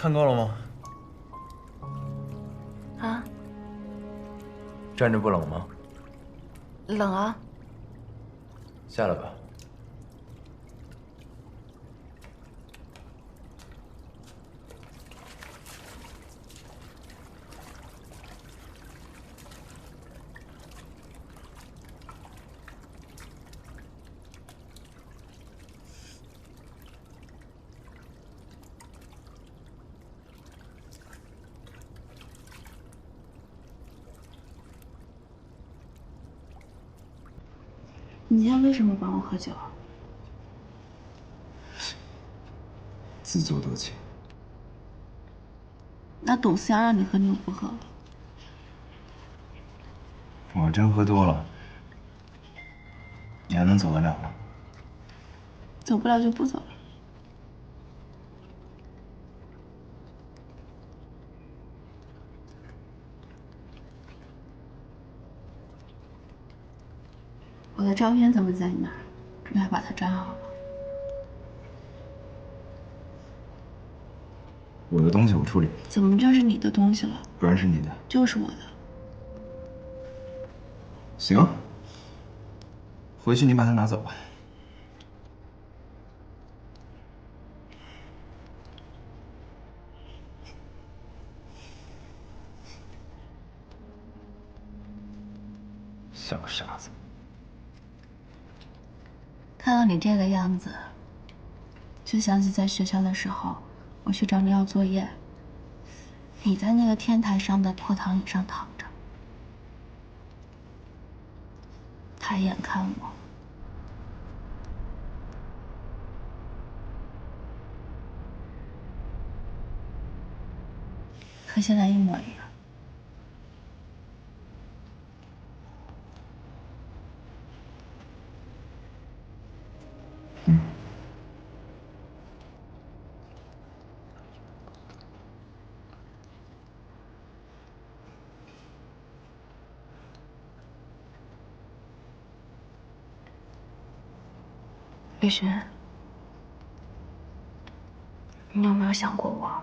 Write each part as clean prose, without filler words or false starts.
看够了吗？啊，站着不冷吗？冷啊！下来吧。你今天为什么帮我喝酒？自作多情。那董思阳让你喝，你又不喝。我真喝多了，你还能走得了吗？走不了就不走了。我的照片怎么在你那儿？你还把它粘好了？我的东西我处理。怎么就是你的东西了？不然是你的。就是我的。行，回去你把它拿走吧。像个傻子。看到你这个样子，就想起在学校的时候，我去找你要作业，你在那个天台上的破躺椅上躺着，抬眼看我。和现在一模一样。李寻，你有没有想过我？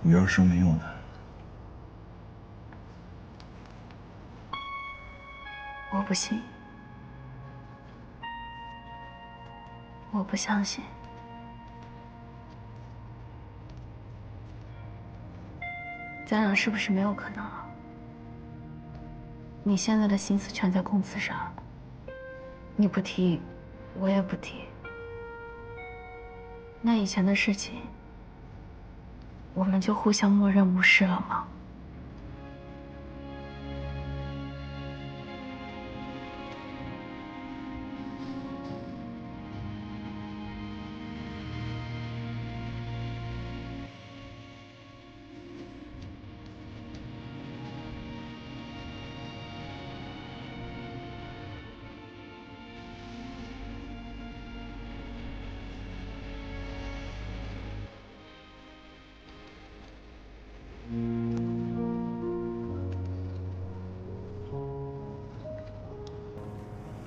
我要是说没有呢？我不信，我不相信。咱俩是不是没有可能了？你现在的心思全在公司上，你不提，我也不提。那以前的事情，我们就互相默认无视了吗？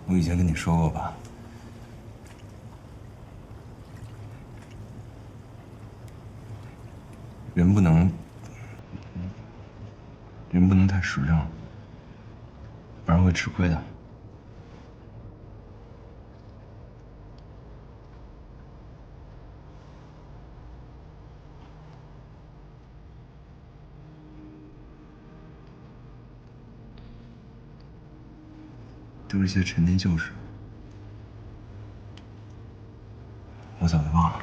我以前跟你说过吧，人不能太实诚，不然会吃亏的。都是些陈年旧事，我早就忘了。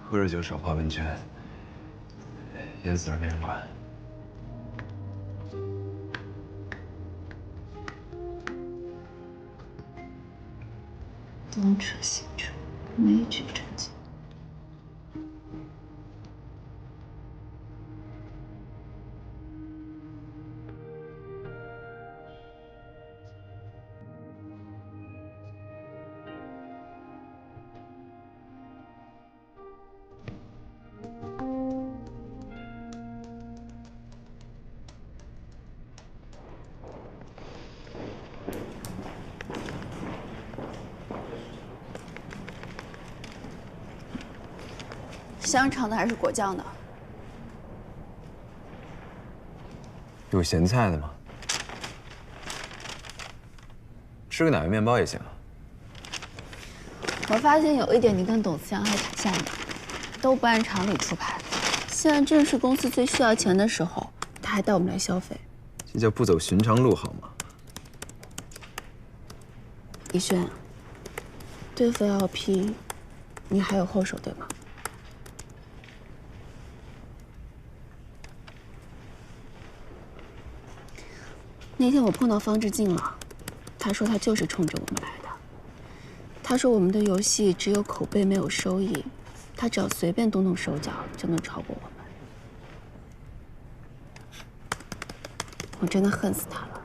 喝着酒少泡温泉，淹死了没人管。东扯西扯，没一句正经。香肠的还是果酱的？有咸菜的吗？吃个奶油面包也行。我发现有一点，你跟董思阳还挺像的，都不按常理出牌。现在正是公司最需要钱的时候，他还带我们来消费，这叫不走寻常路好吗？逸轩，对付 LP， 你还有后手对吗？那天我碰到方志静了，他说他就是冲着我们来的。他说我们的游戏只有口碑没有收益，他只要随便动动手脚就能超过我们。我真的恨死他了，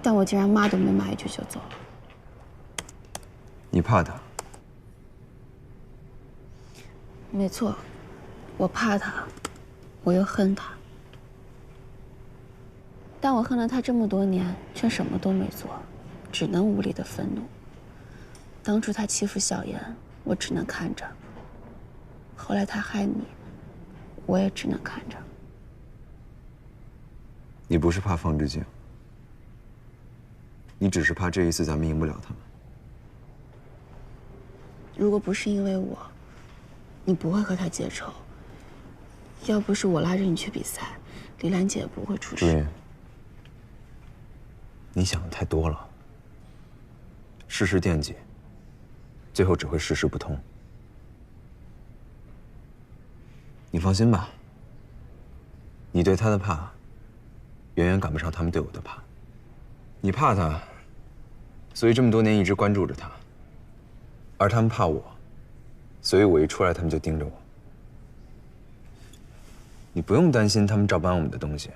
但我竟然骂都没骂一句就走了。你怕他？没错，我怕他，我又恨他。但我恨了他这么多年，却什么都没做，只能无力的愤怒。当初他欺负小妍，我只能看着；后来他害你，我也只能看着。你不是怕方志静，你只是怕这一次咱们赢不了他们。如果不是因为我，你不会和他结仇。要不是我拉着你去比赛，李兰姐也不会出事。你想的太多了，事事惦记，最后只会事事不通。你放心吧，你对他的怕，远远赶不上他们对我的怕。你怕他，所以这么多年一直关注着他；而他们怕我，所以我一出来他们就盯着我。你不用担心他们照搬我们的东西，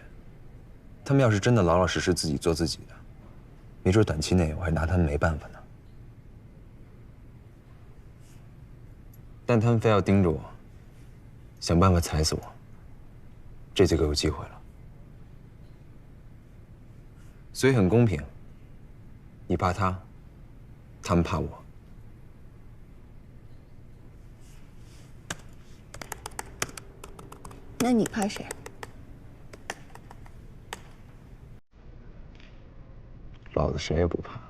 他们要是真的老老实实自己做自己的，没准短期内我还拿他们没办法呢。但他们非要盯着我，想办法踩死我，这就给我机会了。所以很公平，你怕他，他们怕我。那你怕谁？老子谁也不怕。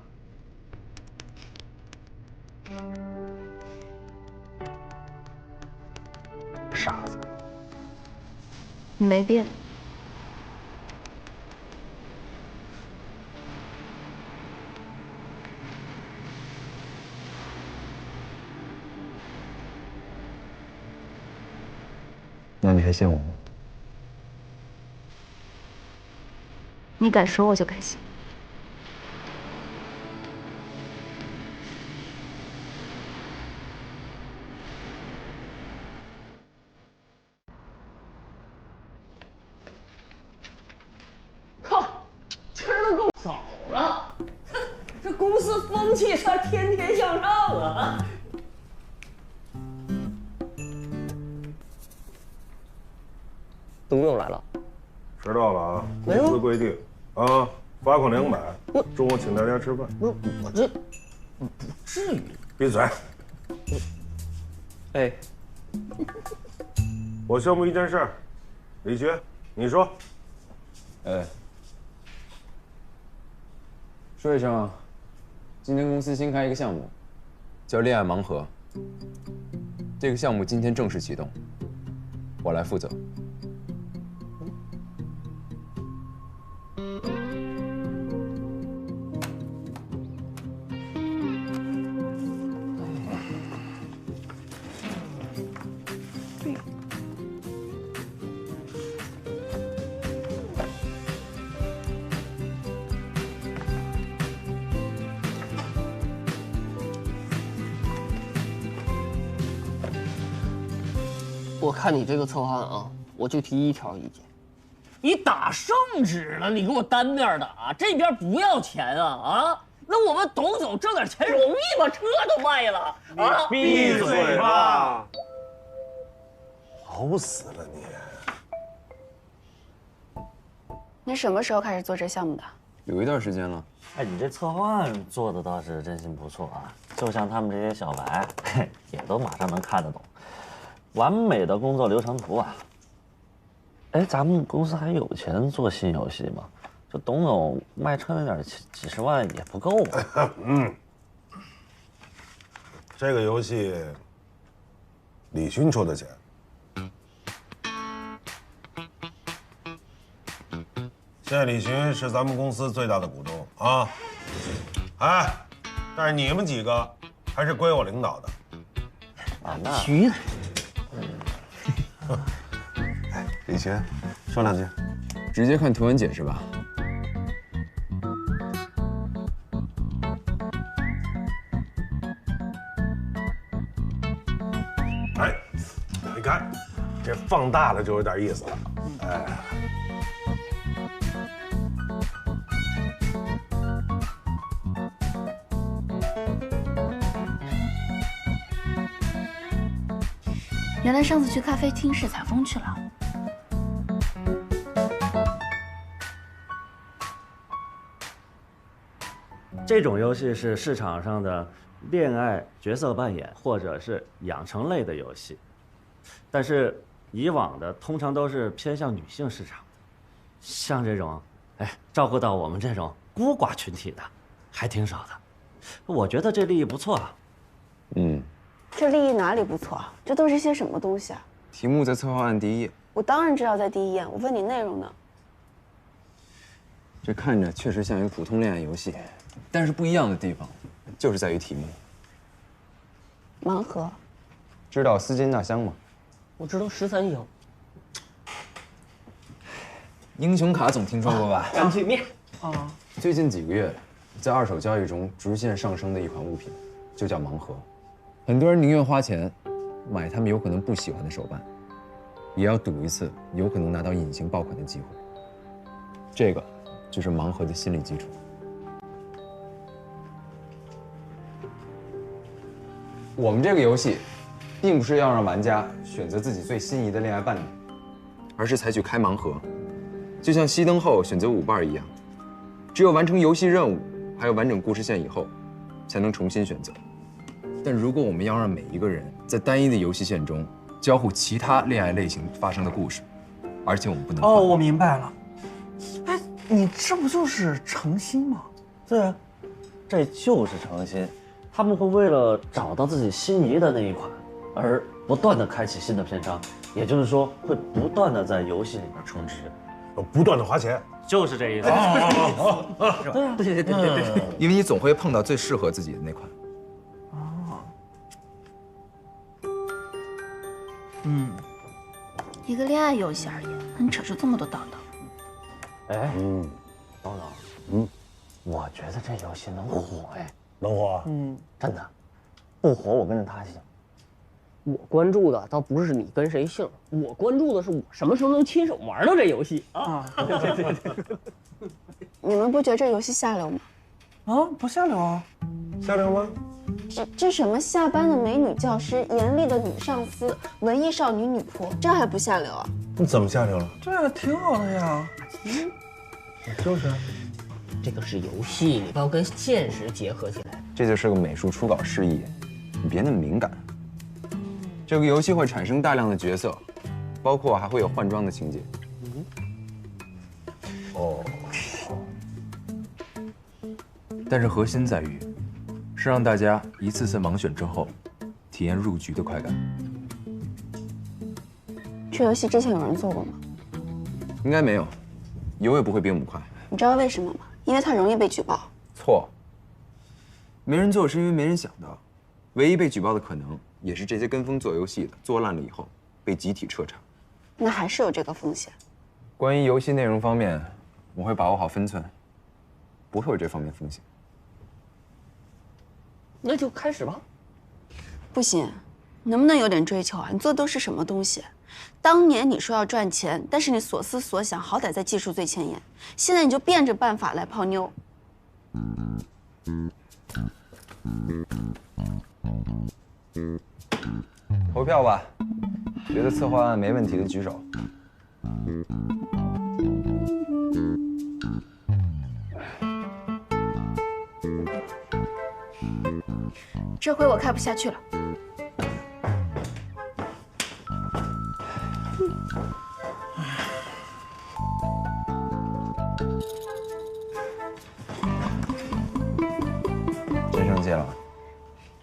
傻子。你没变。那你还羡慕我？你敢说我就开心。靠，吃的够早了，这公司风气才天天向上啊！董总来了，迟到了啊！没有公司规定啊，罚款200。中午请大家吃饭。不是我这不至于。闭嘴！哎，我宣布一件事儿，李学，你说。说一声啊，今天公司新开一个项目，叫恋爱盲盒。这个项目今天正式启动，我来负责。我看你这个策划案啊，我就提一条意见：你打圣旨了，你给我单面打，这边不要钱啊！那我们董总挣点钱容易把车都卖了啊！闭嘴吧！熬死了你！你什么时候开始做这项目的？有一段时间了。哎，你这策划案做的倒是真心不错啊，就像他们这些小白，嘿，也都马上能看得懂，完美的工作流程图啊。哎，咱们公司还有钱做新游戏吗？就董总卖车那点几十万也不够吗？这个游戏，李勋出的钱。现在李勋是咱们公司最大的股东啊，哎，但是你们几个还是归我领导的。啊，那去。哎，李勋，说两句。直接看图文解释吧。哎，你看，这放大了就有点意思了。哎。原来上次去咖啡厅是采风去了。这种游戏是市场上的恋爱角色扮演或者是养成类的游戏，但是以往的通常都是偏向女性市场，像这种，哎，照顾到我们这种孤寡群体的，还挺少的。我觉得这立意不错啊。这立意哪里不错？这都是些什么东西啊？题目在策划案第1页。我当然知道在第1页，我问你内容呢。这看着确实像一个普通恋爱游戏，但是不一样的地方，就是在于题目。盲盒，知道丝巾纳香吗？我知道13香。英雄卡总听说过吧？干脆面。最近几个月，在二手交易中直线上升的一款物品，就叫盲盒。很多人宁愿花钱买他们有可能不喜欢的手办，也要赌一次有可能拿到隐形爆款的机会。这个就是盲盒的心理基础。我们这个游戏，并不是要让玩家选择自己最心仪的恋爱伴侣，而是采取开盲盒，就像熄灯后选择舞伴一样，只有完成游戏任务，还有完整故事线以后，才能重新选择。但如果我们要让每一个人在单一的游戏线中交互其他恋爱类型发生的故事，而且我们不能哦，我明白了。哎，你这不就是诚心吗？对啊，这就是诚心。他们会为了找到自己心仪的那一款，而不断的开启新的篇章，也就是说，会不断的在游戏里面充值，不断的花钱。就是这意思。对啊，对。因为你总会碰到最适合自己的那款。一个恋爱游戏而已，能扯出这么多道道。哎，董总，我觉得这游戏能火哎，能火？真的，不火我跟着他姓。我关注的倒不是你跟谁姓，我关注的是我什么时候能亲手玩到这游戏啊！对。你们不觉得这游戏下流吗？啊，不下流啊。下流吗？这什么下班的美女教师、严厉的女上司、文艺少女女仆，这还不下流啊？你怎么下流了？对啊，挺好的呀。就是。这个是游戏，你不要跟现实结合起来。这就是个美术初稿示意，你别那么敏感。这个游戏会产生大量的角色，包括还会有换装的情节。哦。但是核心在于，是让大家一次次盲选之后，体验入局的快感。这游戏之前有人做过吗？应该没有，有也不会比我们快。你知道为什么吗？因为它容易被举报。错，没人做是因为没人想到，唯一被举报的可能也是这些跟风做游戏的做烂了以后被集体彻查。那还是有这个风险。关于游戏内容方面，我会把握好分寸，不会有这方面风险。那就开始吧。不行，能不能有点追求啊？你做的都是什么东西？当年你说要赚钱，但是你所思所想好歹在技术最前沿，现在你就变着办法来泡妞。投票吧，觉得策划案没问题的举手。这回我开不下去了。真生气了？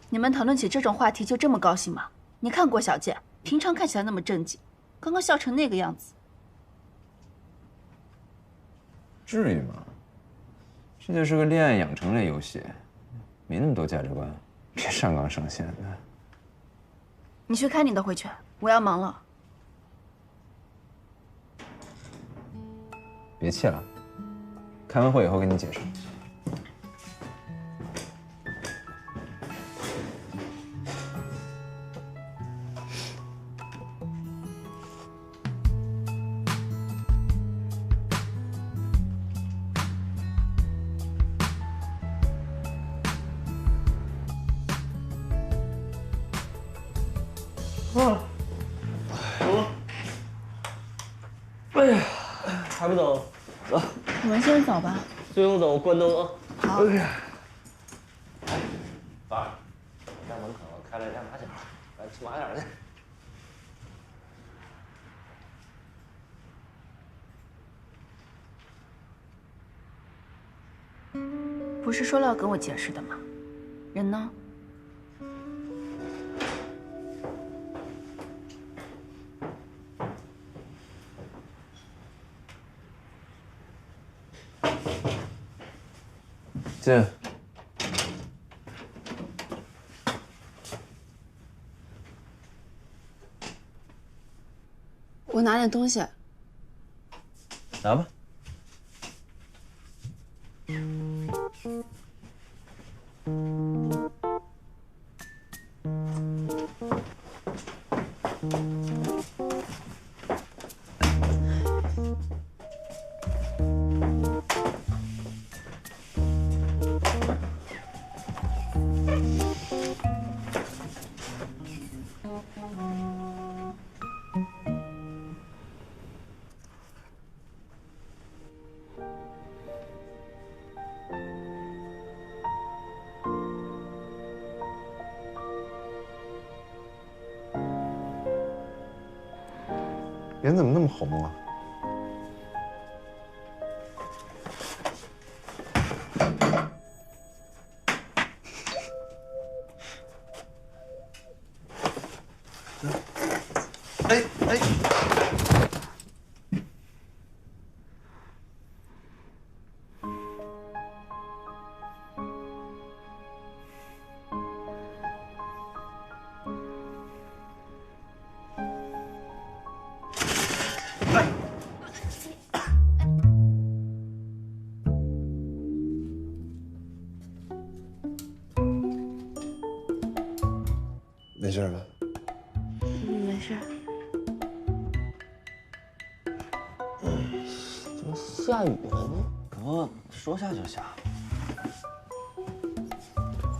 你们讨论起这种话题就这么高兴吗？你看郭小贱，平常看起来那么正经，刚刚笑成那个样子。至于吗？这就是个恋爱养成类游戏，没那么多价值观，别上纲上线的。你去开你的会去，我要忙了。别气了，开完会以后跟你解释。哎呀，还不走？走，我们先走吧。随我走，关灯啊！好。爸，家门口开了一辆马甲，咱去马甲去。不是说了要跟我解释的吗？人呢？进。我拿点东西。拿吧。脸怎么那么红啊？哎哎！没事吧？没事。怎么下雨了呢？哥，说下就下。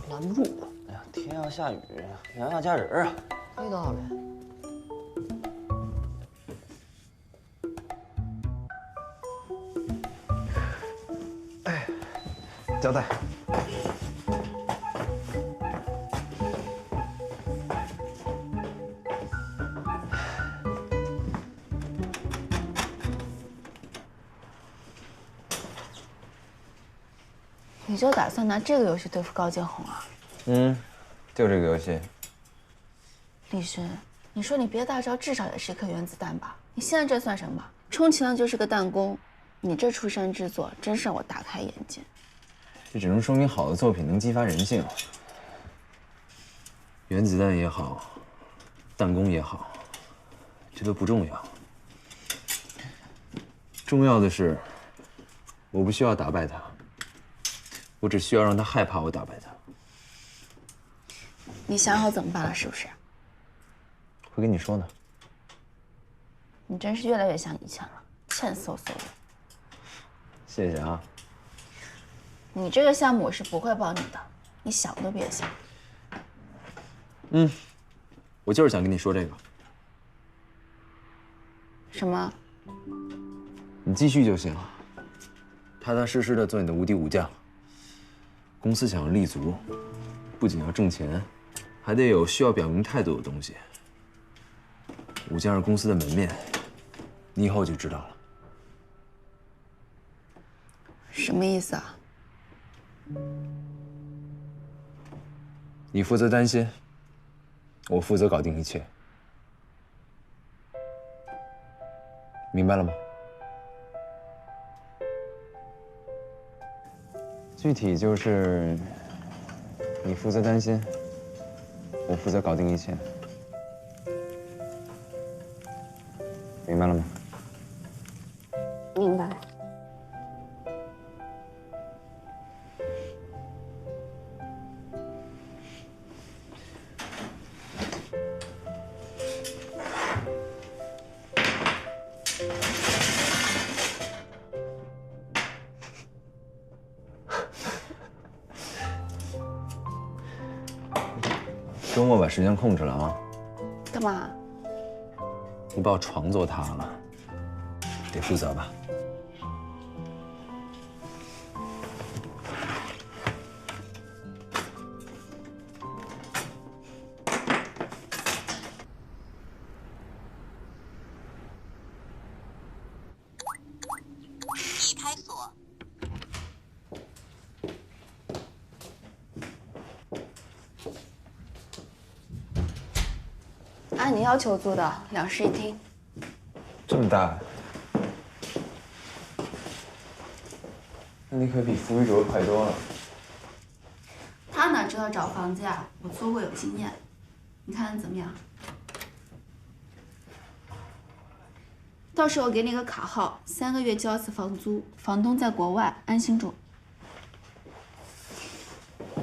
拦不住了。哎呀，天要下雨，娘要嫁人啊！有道理。哎，胶带。你就打算拿这个游戏对付高建宏啊？嗯，就这个游戏。李勋，你说你别大招，至少也是一颗原子弹吧？你现在这算什么？充其量就是个弹弓。你这出山之作，真是让我大开眼界。这只能说明好的作品能激发人性。原子弹也好，弹弓也好，这都不重要。重要的是，我不需要打败他，我只需要让他害怕我打败他。你想好怎么办了是不是？会跟你说呢。你真是越来越像以前了，欠嗖嗖的。谢谢啊。你这个项目我是不会帮你的，你想都别想。嗯，我就是想跟你说这个。什么？你继续就行，踏踏实实的做你的无敌武将。公司想要立足，不仅要挣钱，还得有需要表明态度的东西。武将是公司的门面，你以后就知道了。什么意思啊？你负责担心，我负责搞定一切，明白了吗？具体就是你负责担心，我负责搞定一切，明白了吗？明白。周末把时间空出来啊！干嘛？你把我床做塌了，得负责吧？已开锁。按你要求租的，2室1厅。这么大，那你可比扶余卓快多了。他哪知道找房子呀？我租过有经验，你看怎么样？到时候给你个卡号，3个月交一次房租，房东在国外，安心住。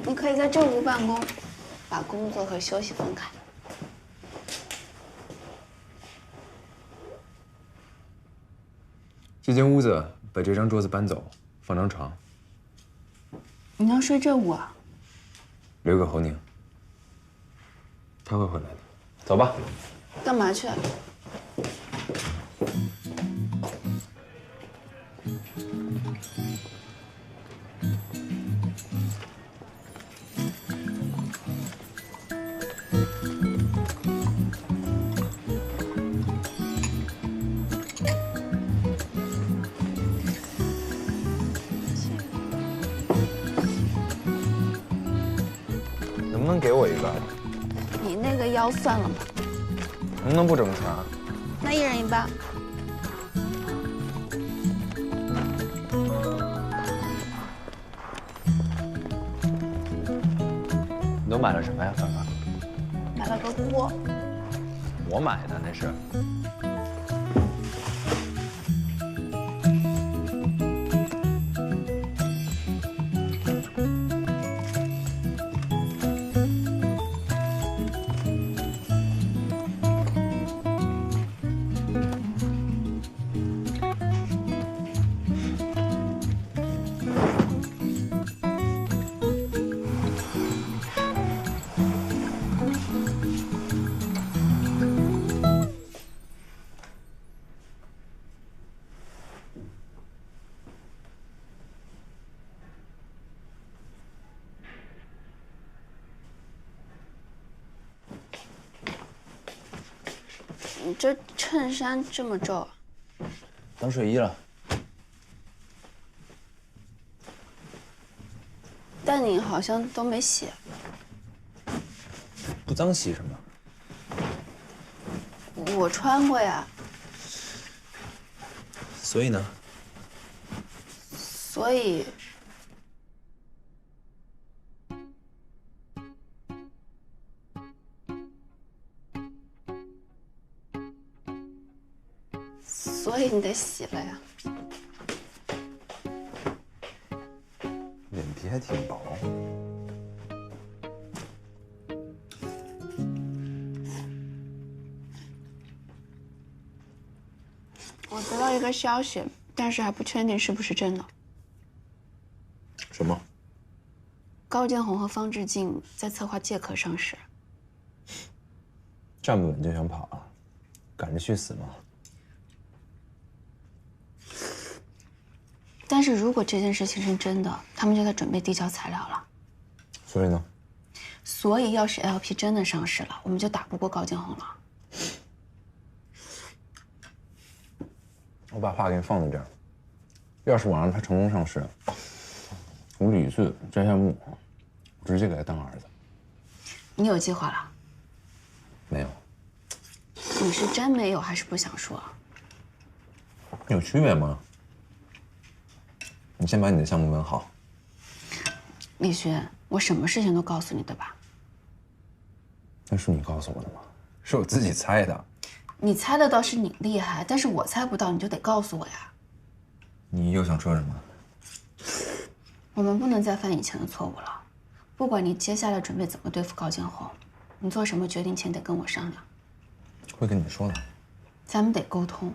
你可以在这屋办公，把工作和休息分开。这间屋子把这张桌子搬走，放张床，你要睡这屋啊？留给侯宁，他会回来的。走吧。干嘛去？能不能给我一个？你那个腰算了吧，能不能不整钱？那1人1半。你都买了什么呀，凡凡？买了个锅。我买的那是。你这衬衫这么皱，当睡衣了。但你好像都没洗。不脏洗什么？我穿过呀。所以呢？所以，你得洗了呀。脸皮还挺薄。我得到一个消息，但是还不确定是不是真的。什么？高建宏和方志静在策划借壳上市。站不稳就想跑啊？赶着去死吗？但是如果这件事情是真的，他们就在准备递交材料了。所以呢？所以要是 LP 真的上市了，我们就打不过高建宏了。我把话给你放在这儿，要是我让他成功上市，我李四摘下木，直接给他当儿子。你有计划了？没有。你是真没有，还是不想说？有区别吗？你先把你的项目问好。李寻，我什么事情都告诉你的吧？那是你告诉我的吗？是我自己猜的。你猜的倒是你厉害，但是我猜不到，你就得告诉我呀。你又想说什么？我们不能再犯以前的错误了。不管你接下来准备怎么对付高建宏，你做什么决定前得跟我商量。会跟你说的。咱们得沟通。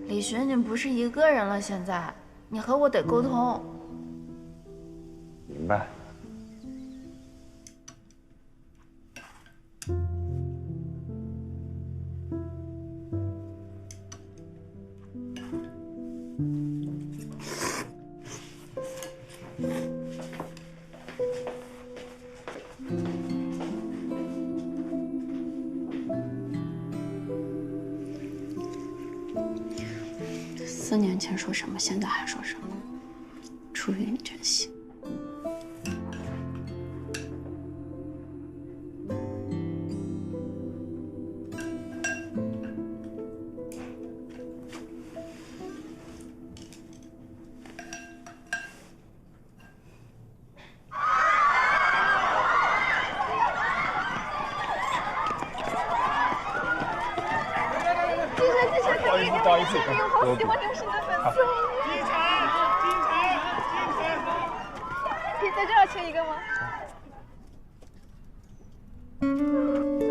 李寻，你不是一个人了，现在你和我得沟通。明白。4年前说什么，现在还说什么，出于你真心。不好意思，我好喜欢刘诗的粉丝。金城，可以在这儿切一个吗？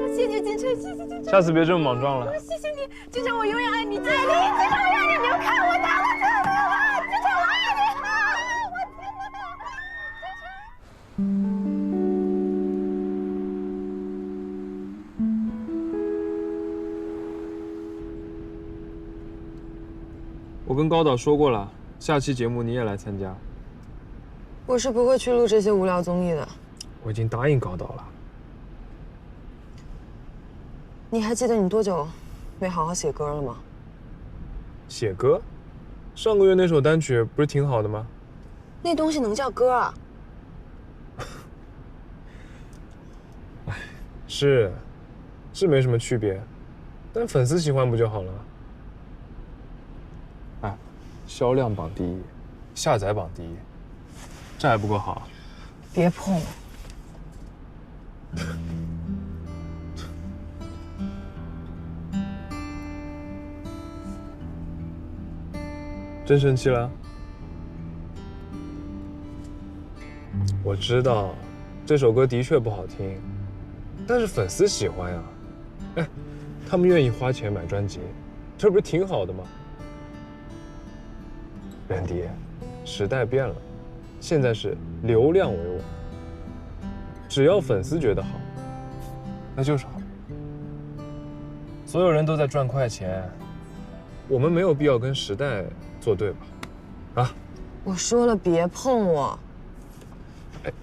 谢谢金城，谢谢金城。下次别这么莽撞了。谢谢你，金城，我永远爱你。金城，我爱你，你们看我打我真的了，金城，我爱你啊！我天哪，金城。我跟高导说过了，下期节目你也来参加。我是不会去录这些无聊综艺的。我已经答应高导了。你还记得你多久没好好写歌了吗？写歌？上个月那首单曲不是挺好的吗？那东西能叫歌啊？哎，是没什么区别，但粉丝喜欢不就好了？哎，销量榜第一，下载榜第一，这还不够好？别碰我！真生气了？我知道，这首歌的确不好听，但是粉丝喜欢呀。哎，他们愿意花钱买专辑，这不是挺好的吗？任迪，时代变了，现在是流量为王，只要粉丝觉得好，那就是好。所有人都在赚快钱，我们没有必要跟时代作对吧？啊！我说了，别碰我。哎，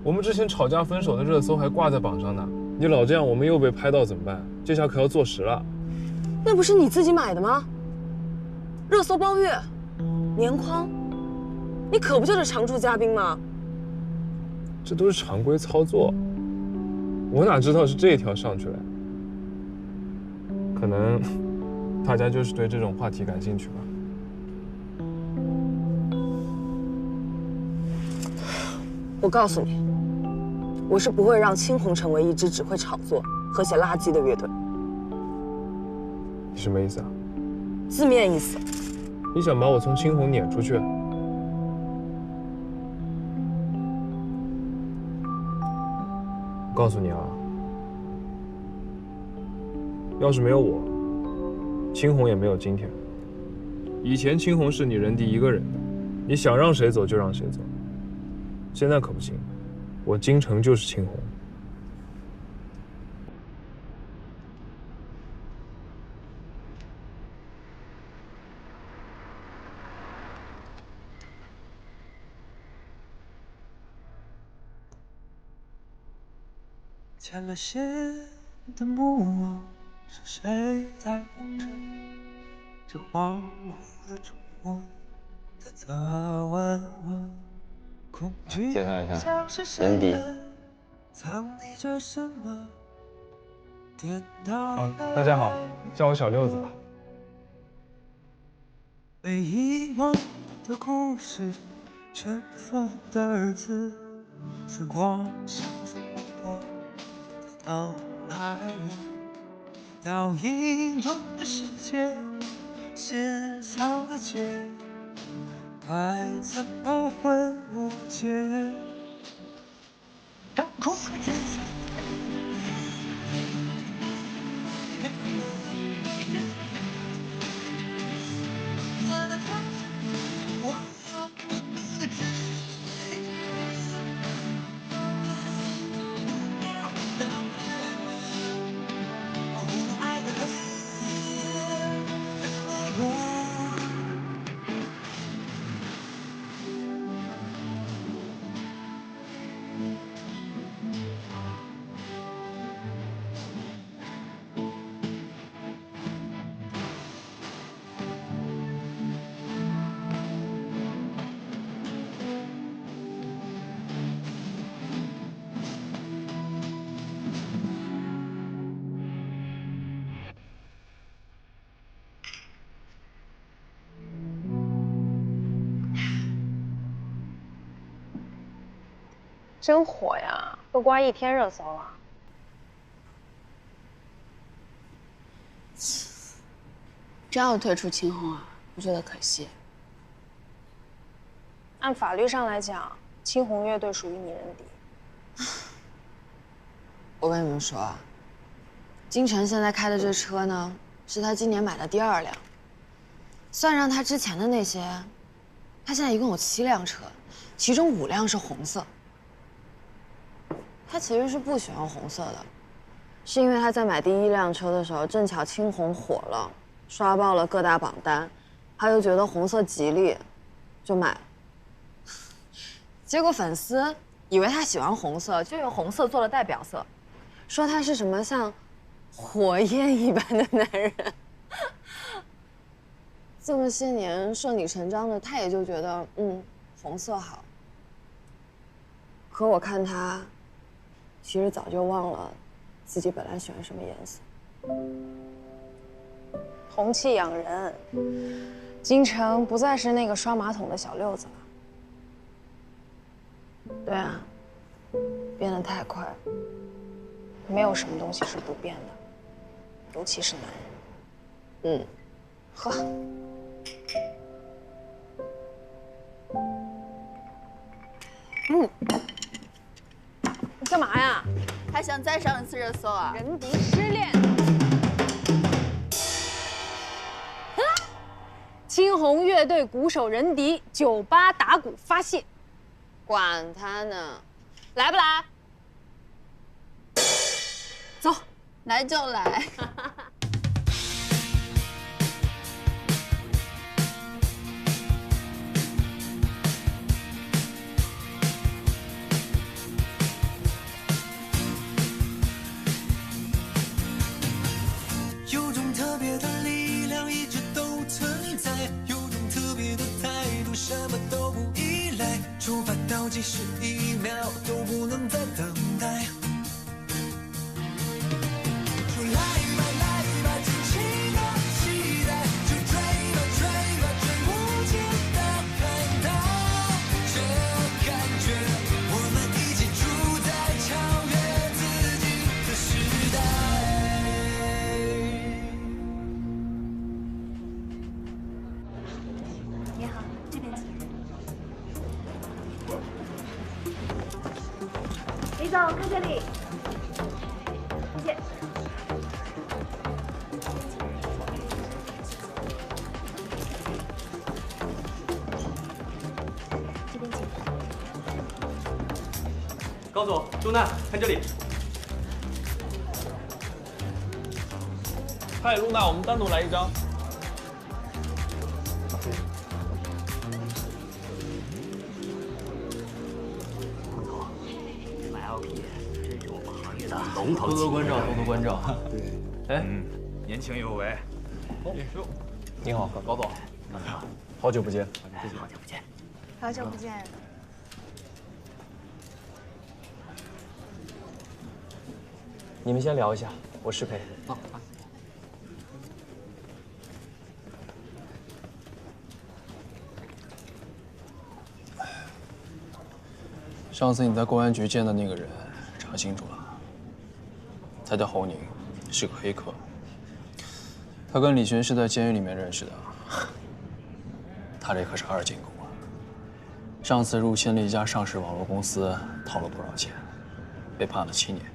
我们之前吵架分手的热搜还挂在榜上呢，你老这样，我们又被拍到怎么办？这下可要坐实了。那不是你自己买的吗？热搜包月，年框，你可不就是常驻嘉宾吗？这都是常规操作，我哪知道是这一条上去了？可能大家就是对这种话题感兴趣吧。我告诉你，我是不会让青红成为一支只会炒作和写垃圾的乐队。你什么意思啊？字面意思。你想把我从青红撵出去？我告诉你啊，要是没有我，青红也没有今天。以前青红是你任迪一个人的，你想让谁走就让谁走。现在可不行，我京城就是青红。牵了线的木偶，是谁在风筝？这荒芜的中国的早晚我，恐惧像是谁的藏匿着什么？颠倒。大家好，叫我小六子吧。被遗忘的故事，尘封的日子，时光像风波的到来，倒映中的世界，写上了结，爱怎么会无解？当初真火呀，都挂1天热搜了。真要退出青红啊，我觉得可惜。按法律上来讲，青红乐队属于你人敌。我跟你们说啊，金晨现在开的这车呢，是他今年买的第2辆。算上他之前的那些，他现在一共有7辆车，其中5辆是红色。他其实是不喜欢红色的，是因为他在买第1辆车的时候，正巧青红火了，刷爆了各大榜单，他就觉得红色吉利，就买了。结果粉丝以为他喜欢红色，就用红色做了代表色，说他是什么像火焰一般的男人。这么些年顺理成章的，他也就觉得红色好。可我看他，其实早就忘了自己本来喜欢什么颜色。红气养人，金晨不再是那个刷马桶的小六子了。对啊，变得太快了。没有什么东西是不变的，尤其是男人。喝。你干嘛呀？还想再上一次热搜啊？人敌失恋。青红乐队鼓手人敌酒吧打鼓发泄。管他呢，来不来？走，来就来。有种特别的力量一直都存在，有种特别的态度，什么都不依赖，出发倒计时1秒都不能再等待。就来吧来吧，尽情的期待，就追吧追吧，追不见的海岛。这感觉，我们一起住在超越自己的时代。你好，这边请。李总，看这里。谢谢。这边请。高总，朱娜，看这里。嗨，露娜，我们单独来一张。买 LP，这是我们行业的龙腾多多关照，多多关照。对，哎，年轻有为。你好，高总。好久不见。好久不见。好久不见。你们先聊一下，我适配。好。上次你在公安局见的那个人，查清楚了，他叫侯宁，是个黑客。他跟李寻是在监狱里面认识的，他这可是2进宫啊！上次入侵了一家上市网络公司，套了不少钱，被判了7年。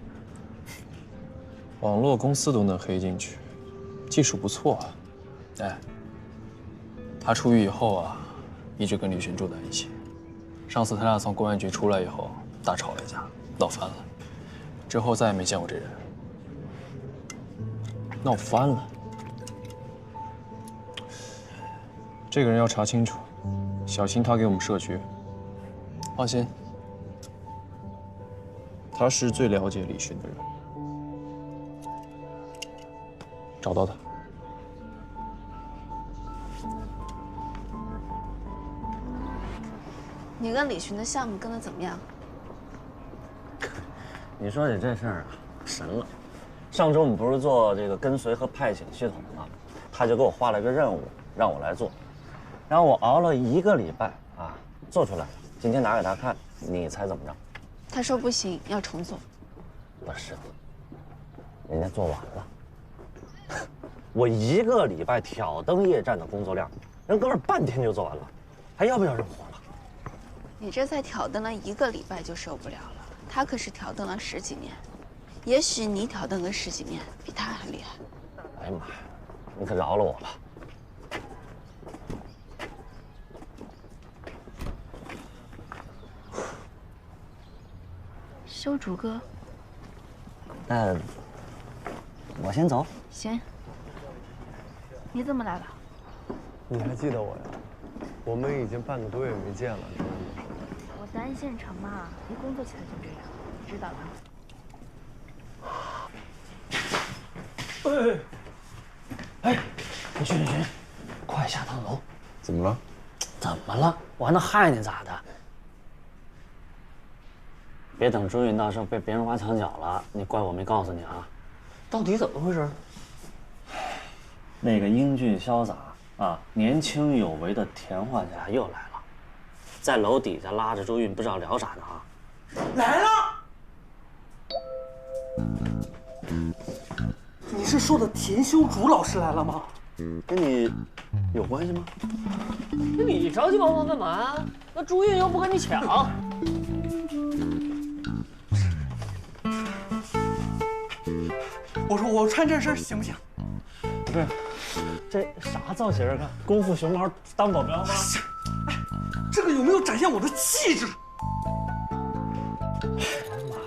网络公司都能黑进去，技术不错啊！哎，他出狱以后啊，一直跟李寻住在一起。上次他俩从公安局出来以后，大吵了一架，闹翻了。之后再也没见过这人。闹翻了。这个人要查清楚，小心他给我们设局。放心，他是最了解李寻的人。找到他。你跟李寻的项目跟得怎么样？你说起这事儿啊，神了！上周我们不是做这个跟随和派遣系统的吗？他就给我画了一个任务，让我来做。然后我熬了1个礼拜啊，做出来了。今天拿给他看，你猜怎么着？他说不行，要重做。不是，人家做完了。我1个礼拜挑灯夜战的工作量，人哥们半天就做完了，还要不要人活了？你这才挑灯了1个礼拜就受不了了，他可是挑灯了10几年，也许你挑灯个10几年比他还厉害。哎呀妈呀，你可饶了我吧！修竹哥，那我先走。行。你怎么来了？你还记得我呀？我们已经半个多月没见了，知道吗？我单县城嘛，一工作起来就这样，知道了。哎，李寻，快下趟楼！怎么了？怎么了？我还能害你咋的？别等朱允到时候被别人挖墙脚了，你怪我没告诉你啊！到底怎么回事？那个英俊潇洒啊、年轻有为的田画家又来了，在楼底下拉着朱允，不知道聊啥呢啊！来了！你是说的田修竹老师来了吗？跟你有关系吗？那你着急忙慌干嘛呀？那朱运又不跟你抢。我说我穿这身行不行？不是，这啥造型啊？功夫熊猫当保镖吗？哎，这个有没有展现我的气质？哎呀妈呀！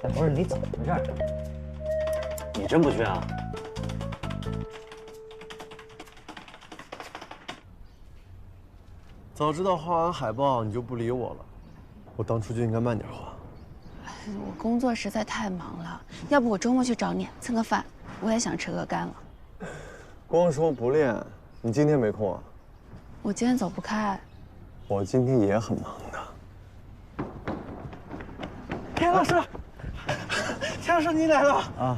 哎，不是你怎么回事？你真不去啊？早知道画完海报你就不理我了，我当初就应该慢点画。我工作实在太忙了，要不我周末去找你蹭个饭，我也想吃鹅肝了。光说不练，你今天没空啊？我今天走不开。我今天也很忙的。田老师，田老师你来了啊！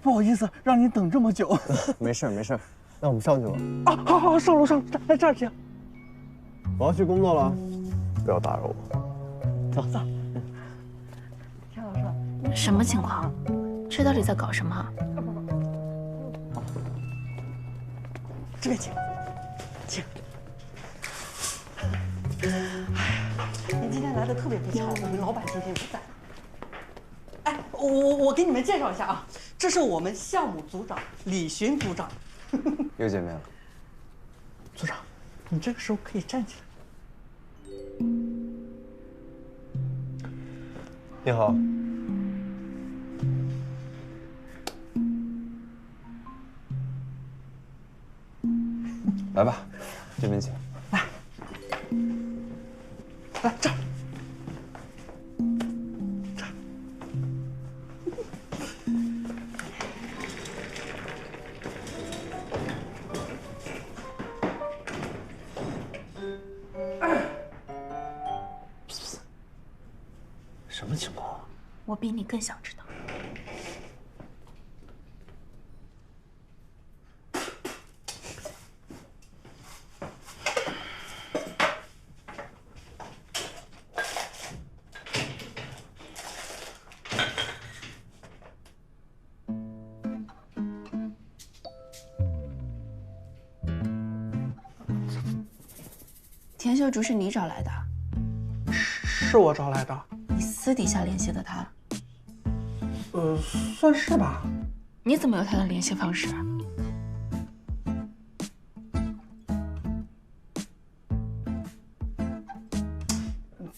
不好意思让你等这么久。没事没事，那我们上去吧。啊，好好，上楼上，来这儿去。我要去工作了，不要打扰我。走走。田老师，什么情况？这到底在搞什么？这边请，请。哎呀，您今天来的特别不巧，我们老板今天不在。哎，我给你们介绍一下啊，这是我们项目组长李寻组长。又见面了。组长，你这个时候可以站起来。你好。来吧，这边请。来这儿。么情况？我比你更想知道。田秀竹是你找来的？是我找来的。你私底下联系的他？算是吧。你怎么有他的联系方式啊？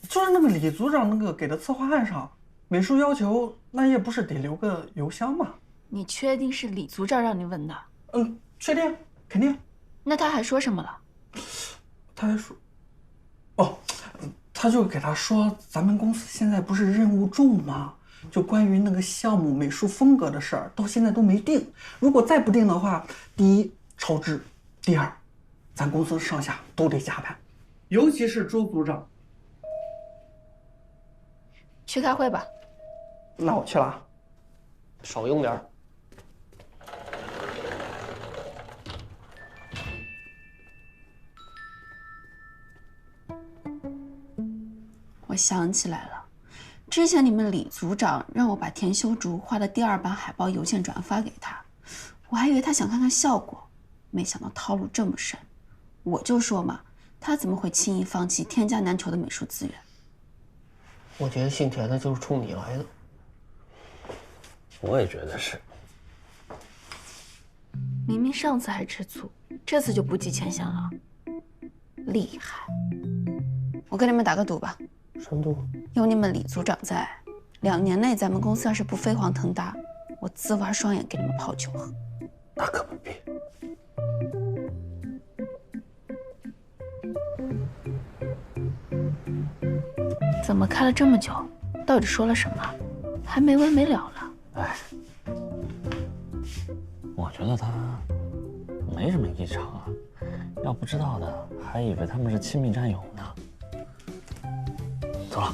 就是那个李组长那个给的策划案上，美术要求那也不是得留个邮箱吗？你确定是李组长让你问的？确定，肯定。那他还说什么了？他还说，他就给他说，咱们公司现在不是任务重吗？就关于那个项目美术风格的事儿，到现在都没定。如果再不定的话，第一超支，第二，咱公司上下都得加班，尤其是周组长。去开会吧。那我去了。少用点儿。我想起来了，之前你们李组长让我把田修竹画的第2版海报邮件转发给他，我还以为他想看看效果，没想到套路这么深。我就说嘛，他怎么会轻易放弃天价难求的美术资源？我觉得姓田的就是冲你来的。我也觉得是。明明上次还吃醋，这次就不计前嫌了，厉害！我跟你们打个赌吧。什么赌？有你们李组长在，2年内咱们公司要是不飞黄腾达，我自挖双眼给你们泡酒喝。那可不必。怎么开了这么久？到底说了什么？还没完没了了。哎，我觉得他没什么异常啊，要不知道的还以为他们是亲密战友呢。走了。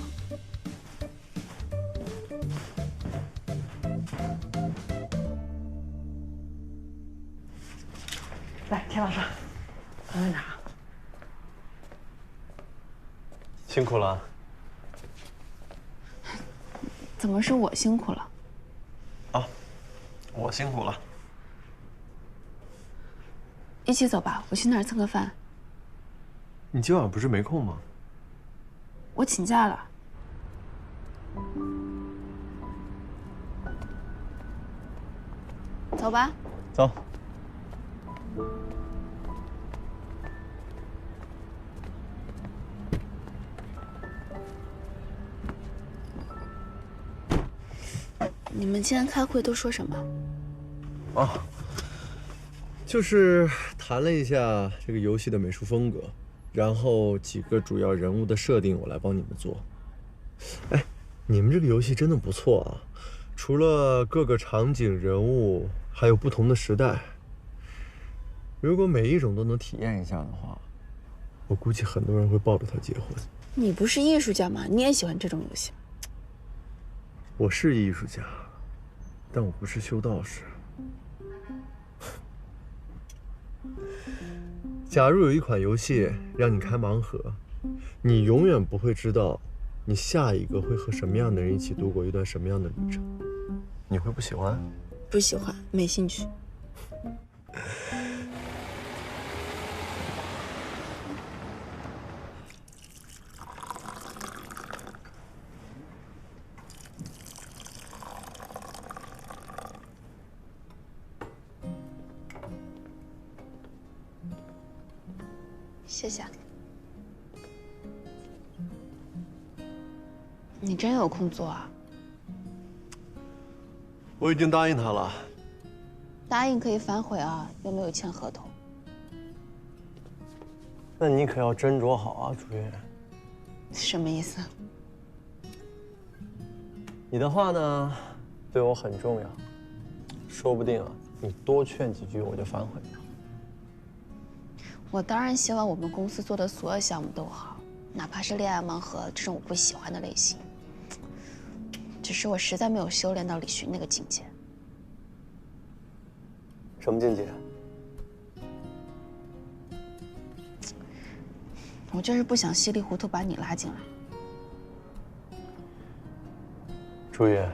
来，田老师，喝杯茶。辛苦了。怎么是我辛苦了？啊，我辛苦了。一起走吧，我去那儿蹭个饭。你今晚不是没空吗？我请假了。走吧。走。你们今天开会都说什么？啊，就是谈了一下这个游戏的美术风格，然后几个主要人物的设定我来帮你们做。哎，你们这个游戏真的不错啊，除了各个场景人物，还有不同的时代。如果每一种都能体验一下的话，我估计很多人会抱着它结婚。你不是艺术家吗？你也喜欢这种游戏？我是艺术家，但我不是修道士。假如有一款游戏让你开盲盒，你永远不会知道你下一个会和什么样的人一起度过一段什么样的旅程，你会不喜欢？不喜欢，没兴趣。谢谢。你真有空做啊？我已经答应他了。答应可以反悔啊，又没有签合同。那你可要斟酌好啊，朱月。什么意思？你的话呢，对我很重要，说不定啊，你多劝几句我就反悔了。我当然希望我们公司做的所有项目都好，哪怕是恋爱盲盒这种我不喜欢的类型。只是我实在没有修炼到李寻那个境界。什么境界？我就是不想稀里糊涂把你拉进来。朱叶，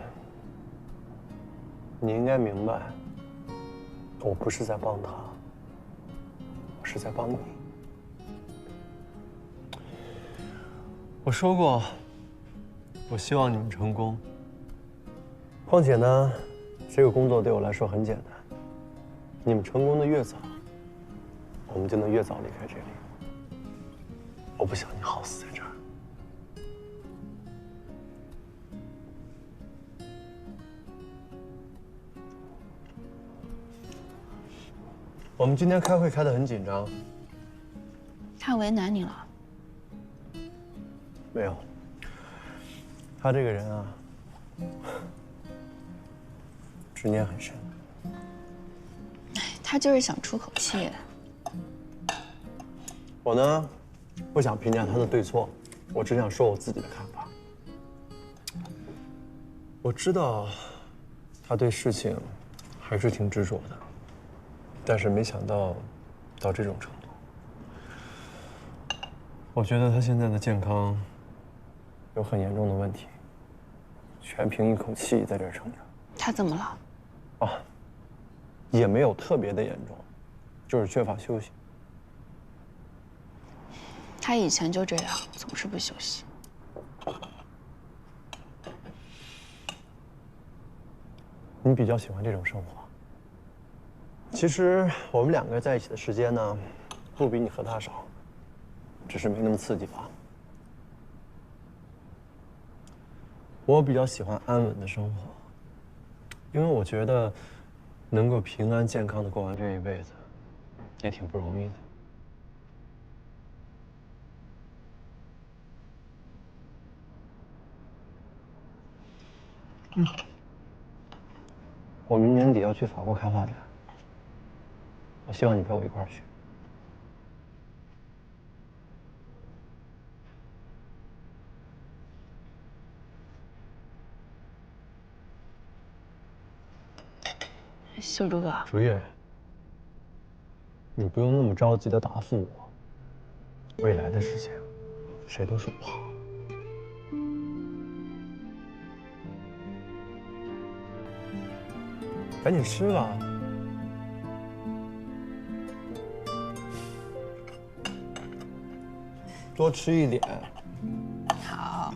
你应该明白，我不是在帮他，我是在帮你。我说过，我希望你们成功。况且呢，这个工作对我来说很简单，你们成功的越早，我们就能越早离开这里。我不想你耗死在这儿。我们今天开会开得很紧张。他为难你了？没有。他这个人啊，执念很深。他就是想出口气。我呢，不想评价他的对错，我只想说我自己的看法。我知道，他对事情还是挺执着的，但是没想到这种程度。我觉得他现在的健康有很严重的问题，全凭一口气在这儿撑着。他怎么了？啊，也没有特别的严重，就是缺乏休息。他以前就这样，总是不休息。你比较喜欢这种生活。其实我们两个在一起的时间呢，不比你和他少，只是没那么刺激吧。我比较喜欢安稳的生活，因为我觉得能够平安健康的过完这一辈子，也挺不容易的。我明年底要去法国开发展，我希望你陪我一块儿去。秀珠哥，竹叶，你不用那么着急的答复我。未来的事情，谁都说不好。赶紧吃吧。多吃一点。好。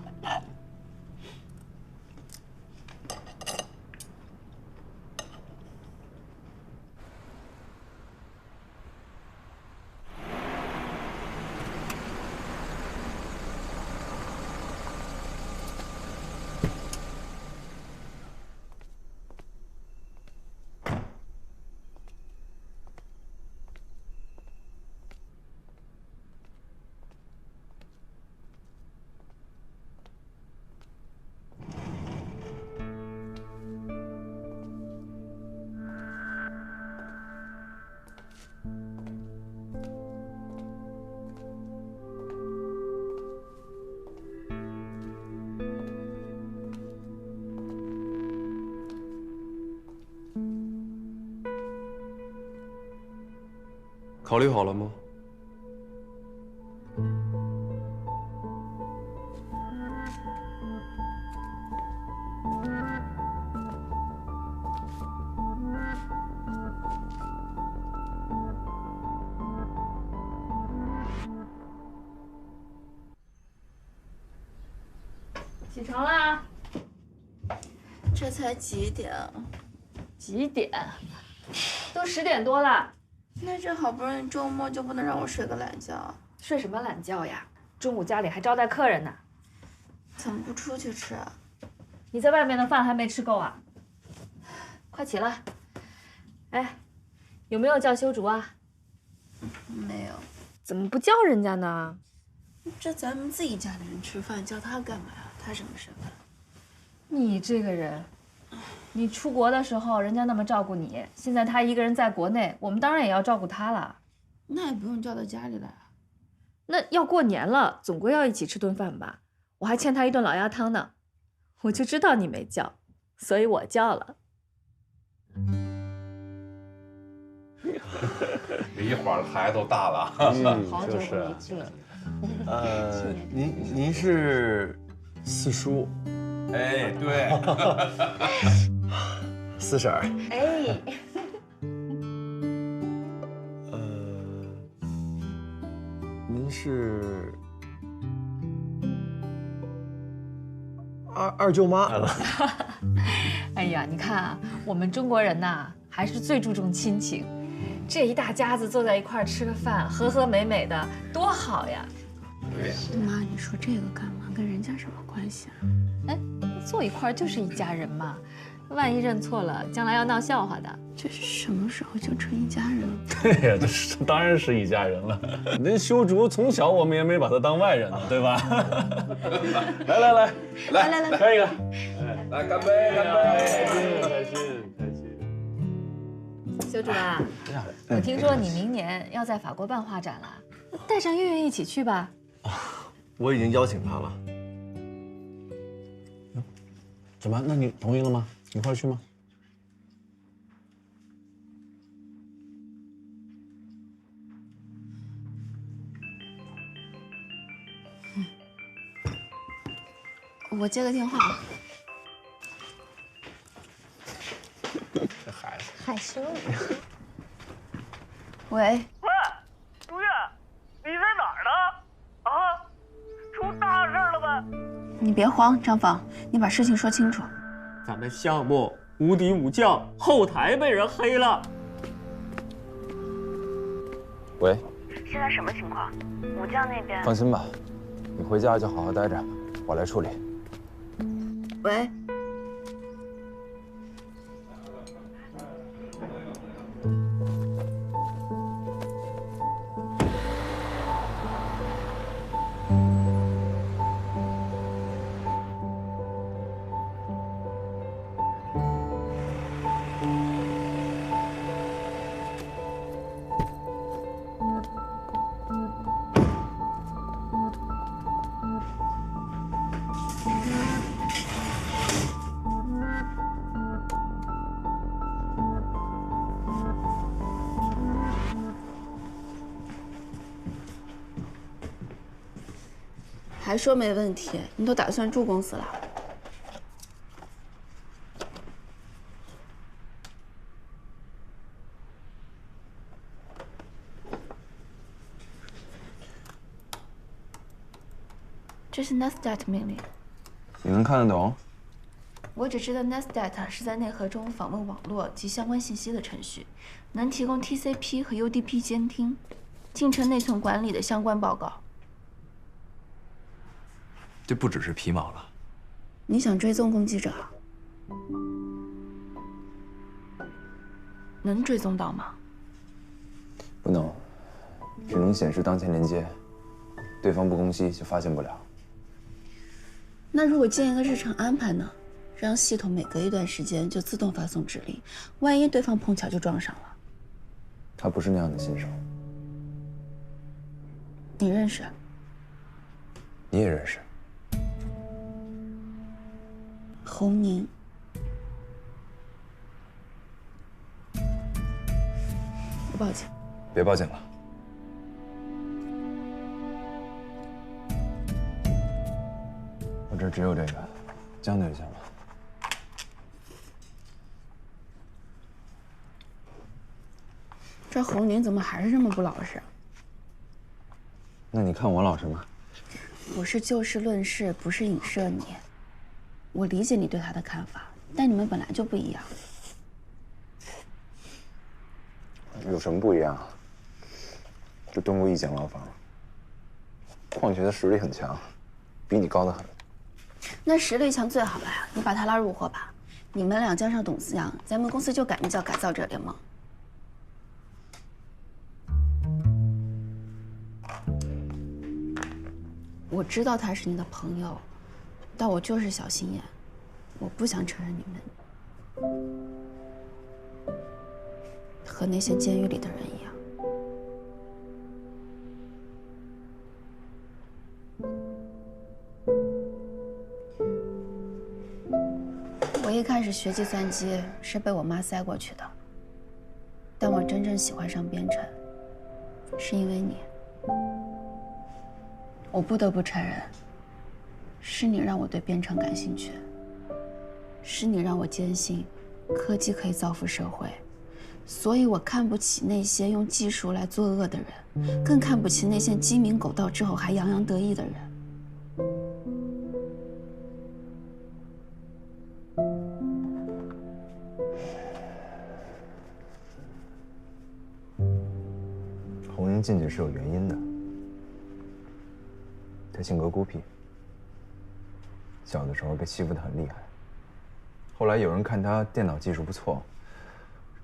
考虑好了吗？起床啦！这才几点啊？几点？都10点多了。那这好不容易周末，就不能让我睡个懒觉？睡什么懒觉呀？中午家里还招待客人呢。怎么不出去吃啊？你在外面的饭还没吃够啊？快起来！哎，有没有叫修竹啊？没有。怎么不叫人家呢？这咱们自己家里人吃饭，叫他干嘛呀？他什么身份？你这个人，你出国的时候人家那么照顾你，现在他一个人在国内，我们当然也要照顾他了。那也不用叫到家里来啊。那要过年了，总归要一起吃顿饭吧？我还欠他一顿老鸭汤呢。我就知道你没叫，所以我叫了。一会儿孩子都大了，好久不没见。您是四叔？哎，对，四婶儿。哎，您是二舅妈。哎呀，你看啊，我们中国人呐，还是最注重亲情。这一大家子坐在一块儿吃个饭，和和美美的，多好呀！妈，你说这个干嘛？跟人家什么关系啊？哎，坐一块儿就是一家人嘛，万一认错了，将来要闹笑话的。这是什么时候就成一家人了？对呀，这是当然是一家人了。那修竹从小我们也没把他当外人呢，对吧？来，开一个，来干杯，干杯！开心。修竹啊，我听说你明年要在法国办画展了，带上月月一起去吧。我已经邀请他了。怎么？那你同意了吗？一块儿去吗？我接个电话。这孩子害羞。喂。喂，如月，你在哪儿呢？啊，出大事了呗！你别慌，张放，你把事情说清楚。咱们项目无敌武将后台被人黑了。喂，现在什么情况？武将那边？放心吧，你回家就好好待着，我来处理。喂。还说没问题？你都打算住公司了？这是 Nestat 命令。你能看得懂？我只知道 Nestat 是在内核中访问网络及相关信息的程序，能提供 TCP 和 UDP 监听、进程内存管理的相关报告。这不只是皮毛了。你想追踪攻击者？能追踪到吗？不能，只能显示当前连接，对方不攻击就发现不了。那如果建一个日程安排呢？让系统每隔一段时间就自动发送指令，万一对方碰巧就撞上了。他不是那样的新手。你认识？你也认识。侯宁。我报警。别报警了。我这只有这个，将就一下吧。这侯宁怎么还是这么不老实？那你看我老实吗？我是就事论事，不是影射你。我理解你对他的看法，但你们本来就不一样。有什么不一样啊？就蹲过1间牢房，况且他实力很强，比你高得很。那实力强最好了呀！你把他拉入伙吧，你们俩加上董思阳，咱们公司就改名叫改造者联盟。我知道他是你的朋友，但我就是小心眼，我不想承认你们和那些监狱里的人一样。一开始学计算机是被我妈塞过去的，但我真正喜欢上编程，是因为你。我不得不承认，是你让我对编程感兴趣，是你让我坚信科技可以造福社会，所以我看不起那些用技术来作恶的人，更看不起那些鸡鸣狗盗之后还洋洋得意的人。红英进去是有原因的，他性格孤僻，小的时候被欺负得很厉害。后来有人看他电脑技术不错，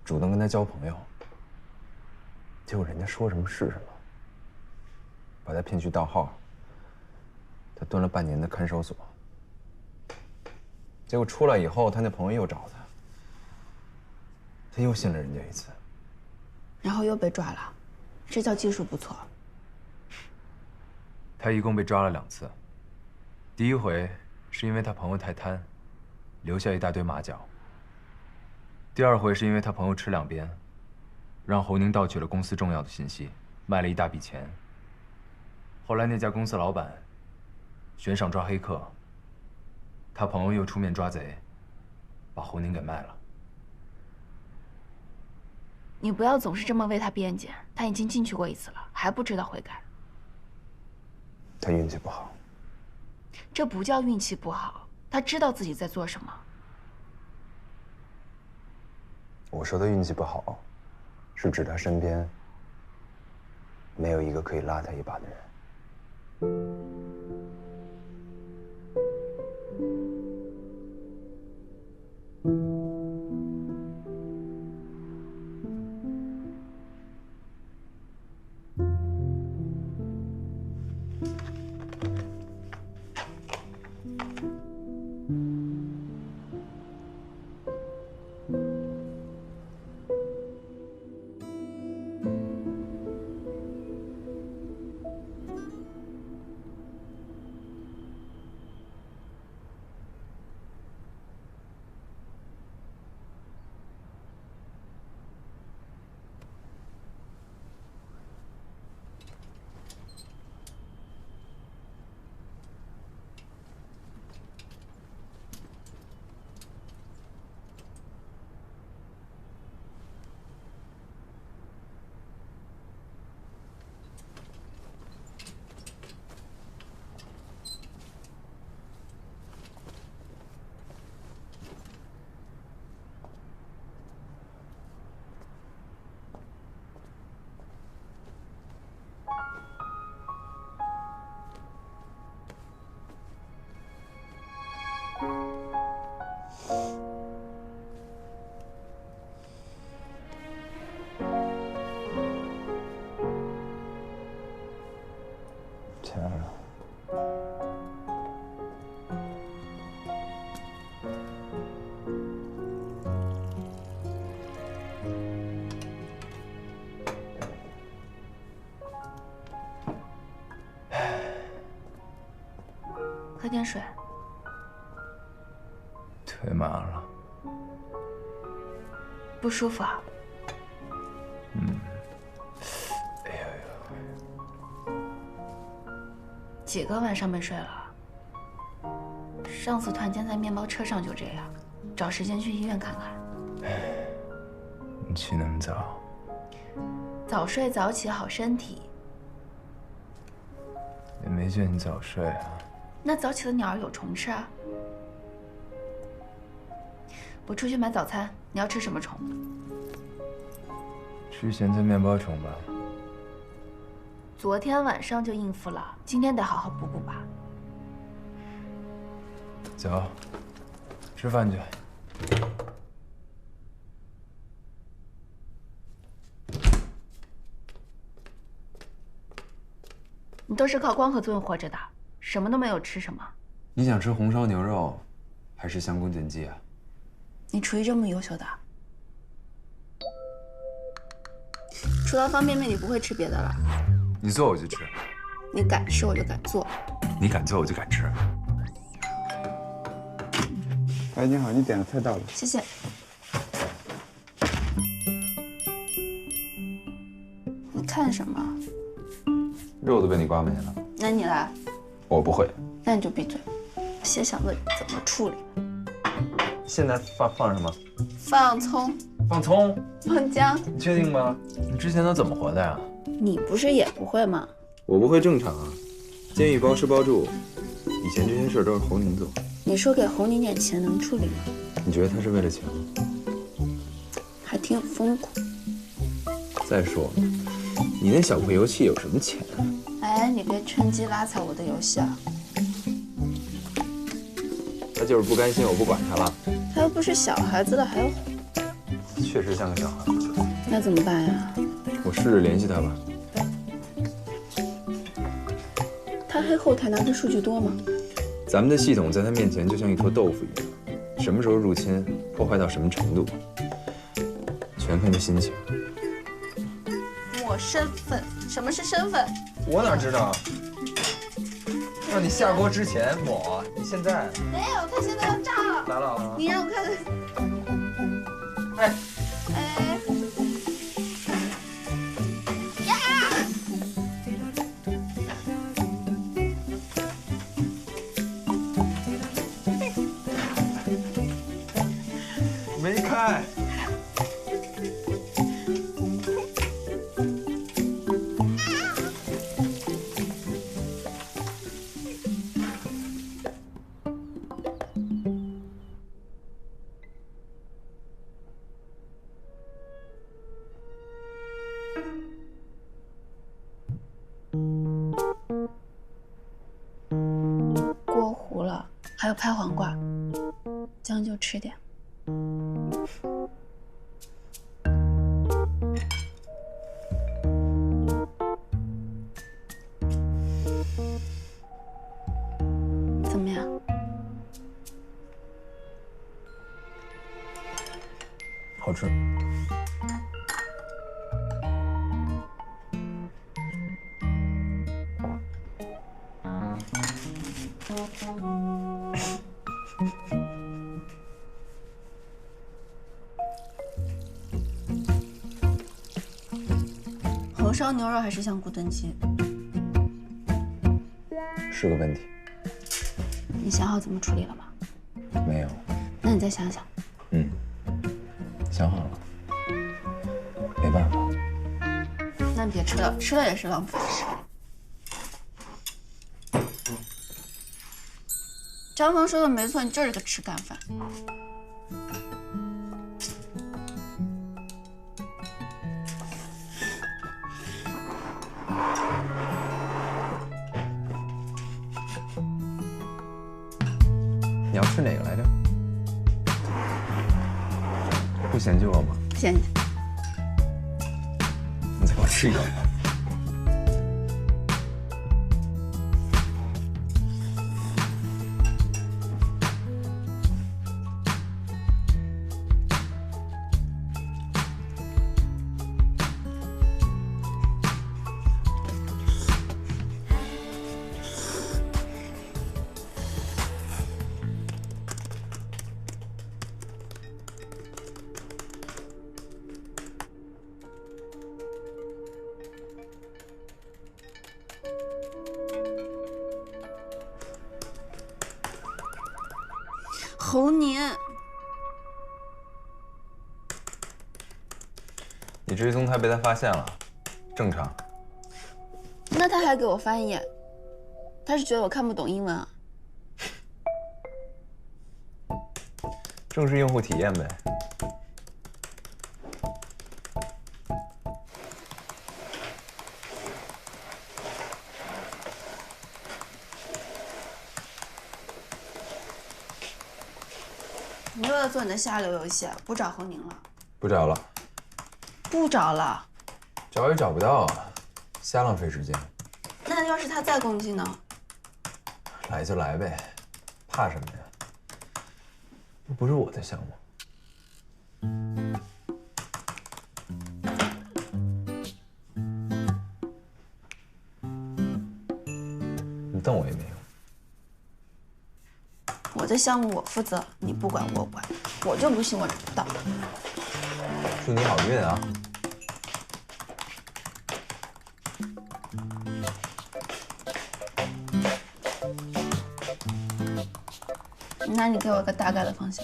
主动跟他交朋友，结果人家说什么是什么，把他骗去盗号。他蹲了半年的看守所，结果出来以后，他那朋友又找他，他又信了人家一次，然后又被抓了，这叫技术不错。他一共被抓了2次，第一回是因为他朋友太贪，留下一大堆马脚；第二回是因为他朋友吃两鞭，让侯宁盗取了公司重要的信息，卖了一大笔钱。后来那家公司老板悬赏抓黑客，他朋友又出面抓贼，把侯宁给卖了。你不要总是这么为他辩解，他已经进去过一次了，还不知道悔改。他运气不好。这不叫运气不好，他知道自己在做什么。我说的运气不好，是指他身边没有一个可以拉他一把的人。亲爱的，喝点水。腿麻了。不舒服啊？几个晚上没睡了？上次团建在面包车上就这样，找时间去医院看看。你起那么早？早睡早起好身体。也没见你早睡啊。那早起的鸟儿有虫吃啊。我出去买早餐，你要吃什么虫？吃咸菜面包虫吧。昨天晚上就应付了，今天得好好补补吧。走，吃饭去。你都是靠光合作用活着的，什么都没有吃什么。你想吃红烧牛肉，还是香菇炖鸡啊？你厨艺这么优秀的，除了方便面，你不会吃别的了？你做我就吃，你敢吃我就敢做，你敢做我就敢吃。哎，你好，你点的菜到了。谢谢。你看什么？肉都被你刮没了。那你来。我不会。那你就闭嘴。先想问怎么处理。现在放什么？放葱。放葱。放姜。你确定吗？你之前都怎么活的呀？你不是也不会吗？我不会正常啊。监狱包吃包住，以前这些事儿都是侯宁做。你说给侯宁点钱能处理吗？你觉得他是为了钱吗？还挺有风骨。再说，你那小破油器有什么钱啊？哎，你别趁机拉踩我的游戏啊！他就是不甘心我不管他了。他又不是小孩子了，还要哄。确实像个小孩。那怎么办呀？我试着联系他吧。他黑后台拿的数据多吗？咱们的系统在他面前就像一坨豆腐一样，什么时候入侵，破坏到什么程度，全看他心情。我身份？什么是身份？我哪知道？让你下锅之前抹，你现在没有，他现在要炸了。来了。你让我看。哎。没开。锅糊了，还有拍黄瓜，将就吃点。怎么样？好吃。红烧牛肉还是香菇炖鸡？是个问题。你想好怎么处理了吗？没有。那你再想想。想好了。没办法。那你别吃了，吃了也是浪费。张峰说的没错，你就是个吃干饭。你要吃哪个来着？不嫌弃我吗？嫌弃。你再给我吃一个。侯宁，你追踪他被他发现了，正常。那他还给我翻译，他是觉得我看不懂英文啊？正是用户体验呗。你又要做你的下流游戏，不找侯宁了？不找了。不找了？找也找不到啊，瞎浪费时间。那要是他再攻击呢？来就来呗，怕什么呀？又不是我的项目。你瞪我也没用。我我的项目我负责，你不管我管，我就不信我找不到。祝你好运啊！那你给我个大概的方向。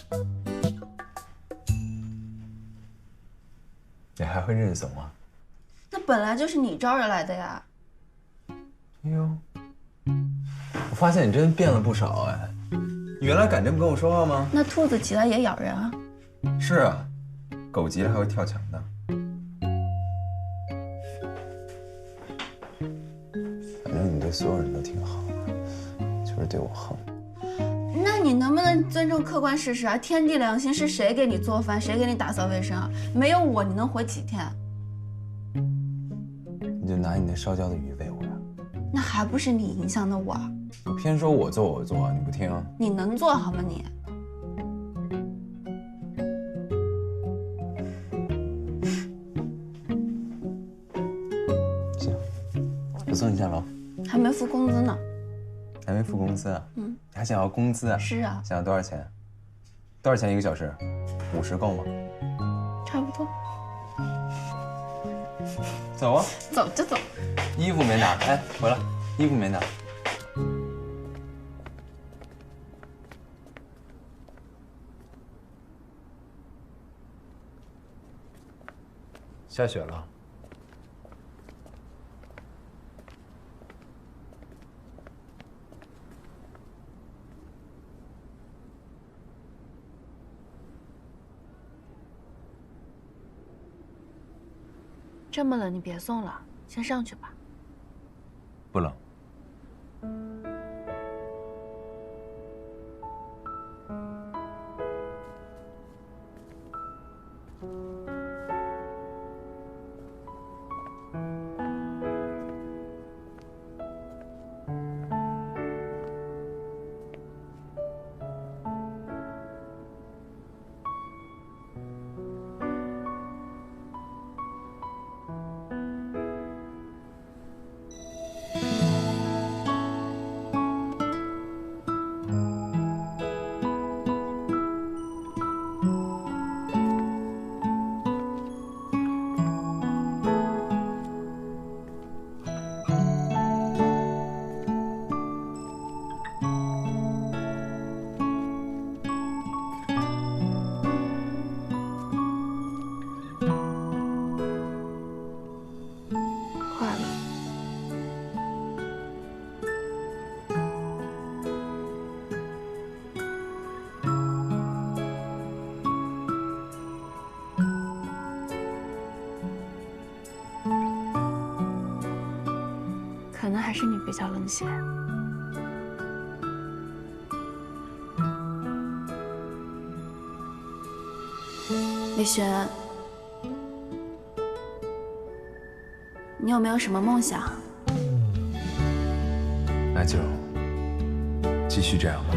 你还会认怂啊？那本来就是你招惹来的呀。哎呦，我发现你真变了不少哎！你原来敢这么跟我说话吗？那兔子急了也咬人啊。是啊，狗急了还会跳墙的。反正你对所有人都挺好的，就是对我横。那你能不能尊重客观事实啊？天地良心，是谁给你做饭，谁给你打扫卫生啊？没有我，你能活几天？你就拿你那烧焦的鱼喂我呀？那还不是你影响的我？你偏说我做，你不听。你能做好吗你？行，我送你下楼。还没付工资呢。还没付工资啊？嗯。你还想要工资啊？是啊。想要多少钱？多少钱1个小时？50够吗？差不多。走啊。走就走。衣服没拿，哎，回来，衣服没拿。下雪了。这么冷，你别送了，先上去吧。不冷。可能还是你比较冷血。李璇，你有没有什么梦想？那就继续这样吧。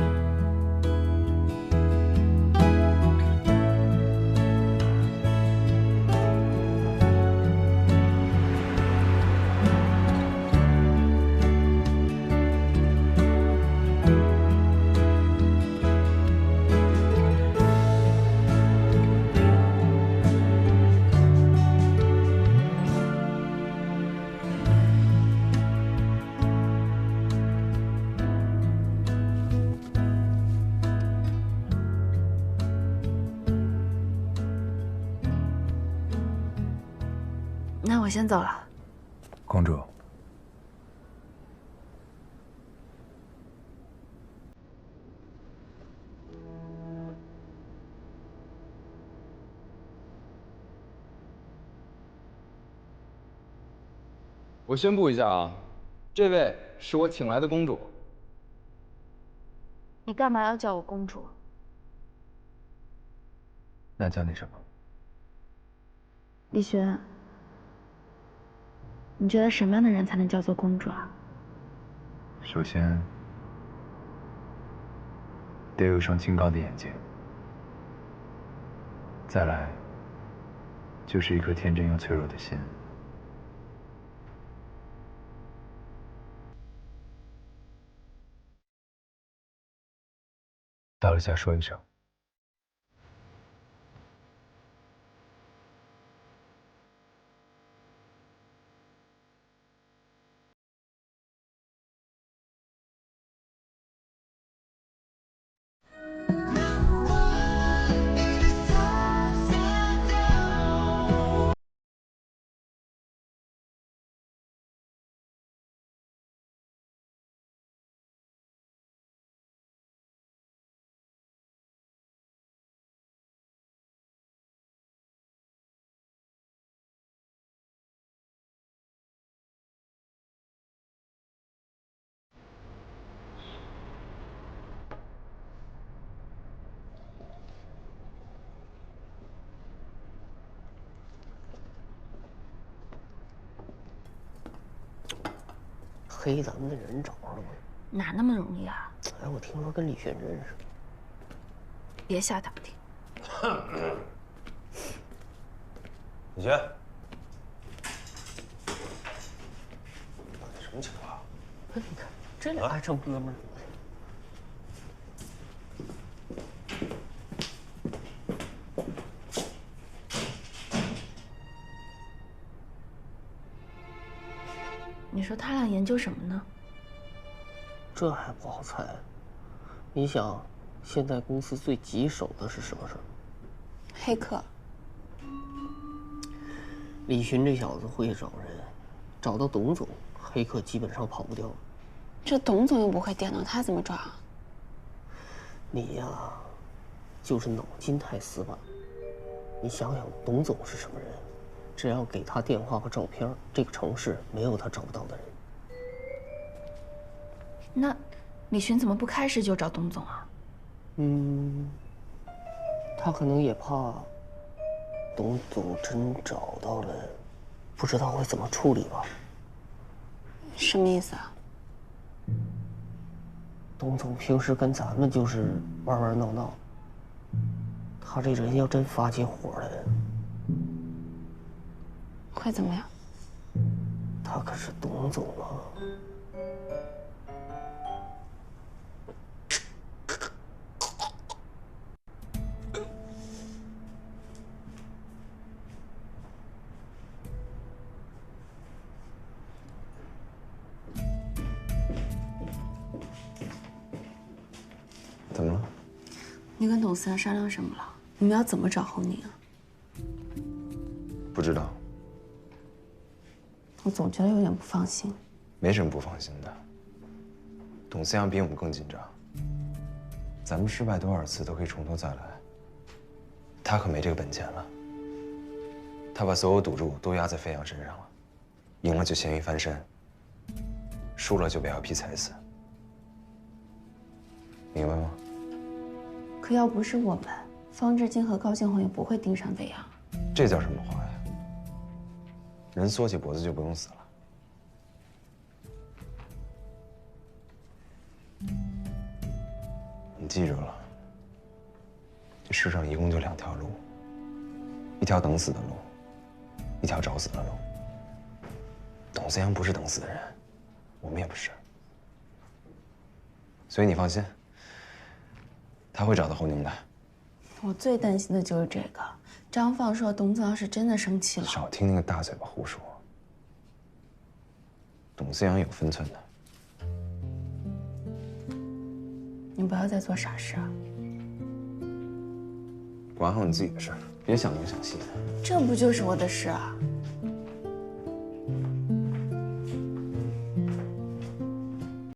那我先走了。公主，我宣布一下啊，这位是我请来的公主。你干嘛要叫我公主？那叫你什么？李璇，你觉得什么样的人才能叫做公主啊？首先，得有一双清高的眼睛，再来，就是一颗天真又脆弱的心。到了家说一声。黑咱们的人找着了吗？哪那么容易啊？哎，我听说跟李寻认识。别瞎打听。李寻，什么情况？你看这俩还成哥们儿。你说他俩研究什么呢？这还不好猜。你想，现在公司最棘手的是什么事儿？黑客。李寻这小子会找人，找到董总，黑客基本上跑不掉了。这董总又不会电脑，他怎么抓？你呀，就是脑筋太死板。你想想，董总是什么人？只要给他电话和照片，这个城市没有他找不到的人。那李寻怎么不开始就找董总啊？他可能也怕董总真找到了，不知道会怎么处理吧？什么意思啊？董总平时跟咱们就是玩玩闹闹，他这人要真发起火来，会怎么样？他可是董总啊！怎么了？你跟董思阳商量什么了？你们要怎么找侯宁啊？不知道。我总觉得有点不放心。没什么不放心的。董思阳比我们更紧张。咱们失败多少次都可以从头再来。他可没这个本钱了。他把所有赌注都压在飞扬身上了，赢了就咸鱼翻身，输了就被 LP 踩死。明白吗？可要不是我们，方志金和高建宏也不会盯上飞扬。这叫什么话呀？人缩起脖子就不用死了。你记住了，这世上一共就2条路，一条等死的路，一条找死的路。董思阳不是等死的人，我们也不是，所以你放心。他会找到侯宁的。我最担心的就是这个。张放说，董总要是真的生气了，少听那个大嘴巴胡说。董思阳有分寸的。你不要再做傻事啊！管好你自己的事儿，别想东想西的。这不就是我的事啊？